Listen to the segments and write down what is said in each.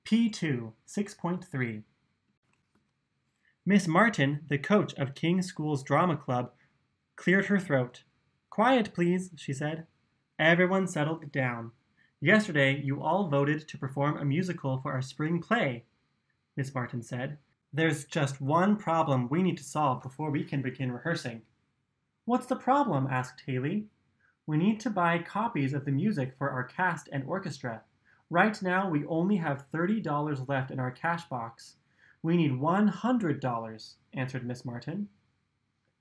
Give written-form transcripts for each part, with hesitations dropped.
P2, 6.3. Miss Martin, the coach of King's School's drama club, cleared her throat. "Quiet, please," she said. Everyone settled down. "Yesterday, you all voted to perform a musical for our spring play," Miss Martin said. "There's just one problem we need to solve before we can begin rehearsing." "What's the problem?" asked Haley. "We need to buy copies of the music for our cast and orchestra. Right now, we only have $30 left in our cash box. We need $100, answered Miss Martin.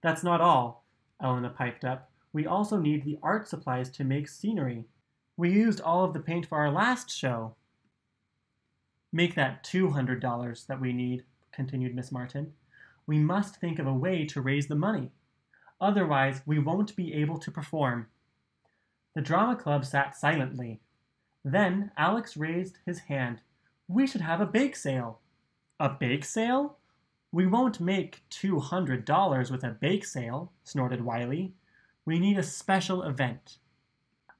"That's not all," Elena piped up. "We also need the art supplies to make scenery. We used all of the paint for our last show." "Make that $200 that we need," continued Miss Martin. "We must think of a way to raise the money. Otherwise, we won't be able to perform." The drama club sat silently. Then Alex raised his hand. "We should have a bake sale." "A bake sale? We won't make $200 with a bake sale," snorted Wiley. "We need a special event."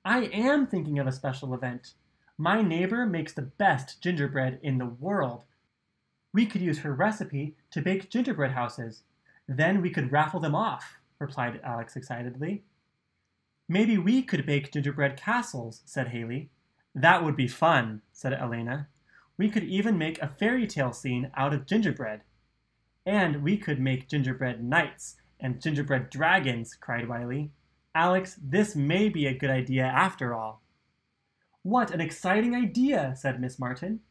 "I am thinking of a special event. My neighbor makes the best gingerbread in the world. We could use her recipe to bake gingerbread houses. Then we could raffle them off," replied Alex excitedly. "Maybe we could bake gingerbread castles," said Haley. "That would be fun," said Elena. "We could even make a fairy tale scene out of gingerbread." "And we could make gingerbread knights and gingerbread dragons," cried Wiley. "Alex, this may be a good idea after all." "What an exciting idea," said Miss Martin.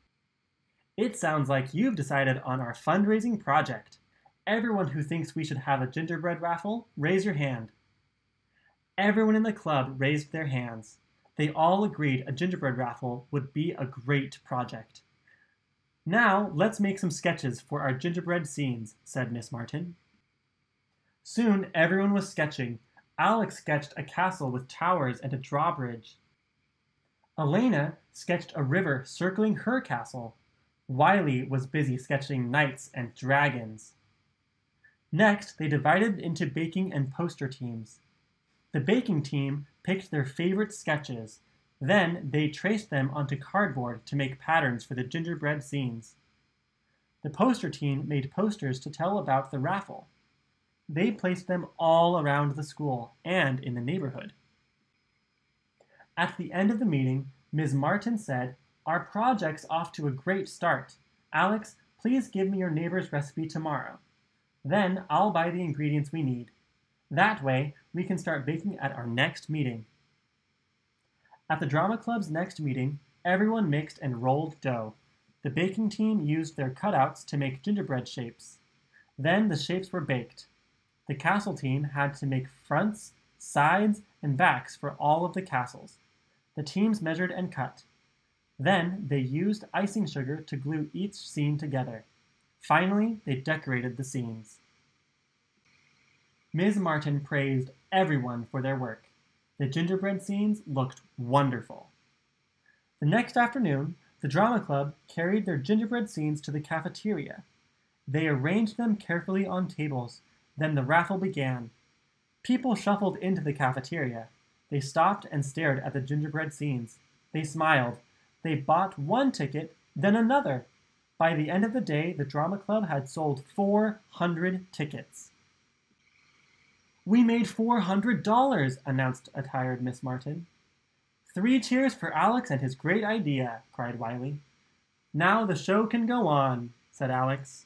"It sounds like you've decided on our fundraising project. Everyone who thinks we should have a gingerbread raffle, raise your hand." Everyone in the club raised their hands. They all agreed a gingerbread raffle would be a great project. "Now, let's make some sketches for our gingerbread scenes," said Miss Martin. Soon everyone was sketching. Alex sketched a castle with towers and a drawbridge. Elena sketched a river circling her castle. Wiley was busy sketching knights and dragons. Next, they divided into baking and poster teams. The baking team picked their favorite sketches. Then they traced them onto cardboard to make patterns for the gingerbread scenes. The poster team made posters to tell about the raffle. They placed them all around the school and in the neighborhood. At the end of the meeting, Ms. Martin said, "Our project's off to a great start. Alex, please give me your neighbor's recipe tomorrow. Then I'll buy the ingredients we need. That way, we can start baking at our next meeting." At the drama club's next meeting, everyone mixed and rolled dough. The baking team used their cutouts to make gingerbread shapes. Then the shapes were baked. The castle team had to make fronts, sides, and backs for all of the castles. The teams measured and cut. Then they used icing sugar to glue each scene together. Finally, they decorated the scenes. Ms. Martin praised everyone for their work. The gingerbread scenes looked wonderful. The next afternoon, the drama club carried their gingerbread scenes to the cafeteria. They arranged them carefully on tables. Then the raffle began. People shuffled into the cafeteria. They stopped and stared at the gingerbread scenes. They smiled. They bought one ticket, then another. By the end of the day, the drama club had sold 400 tickets. "We made $400, announced a tired Miss Martin. "3 cheers for Alex and his great idea," cried Wiley. "Now the show can go on," said Alex.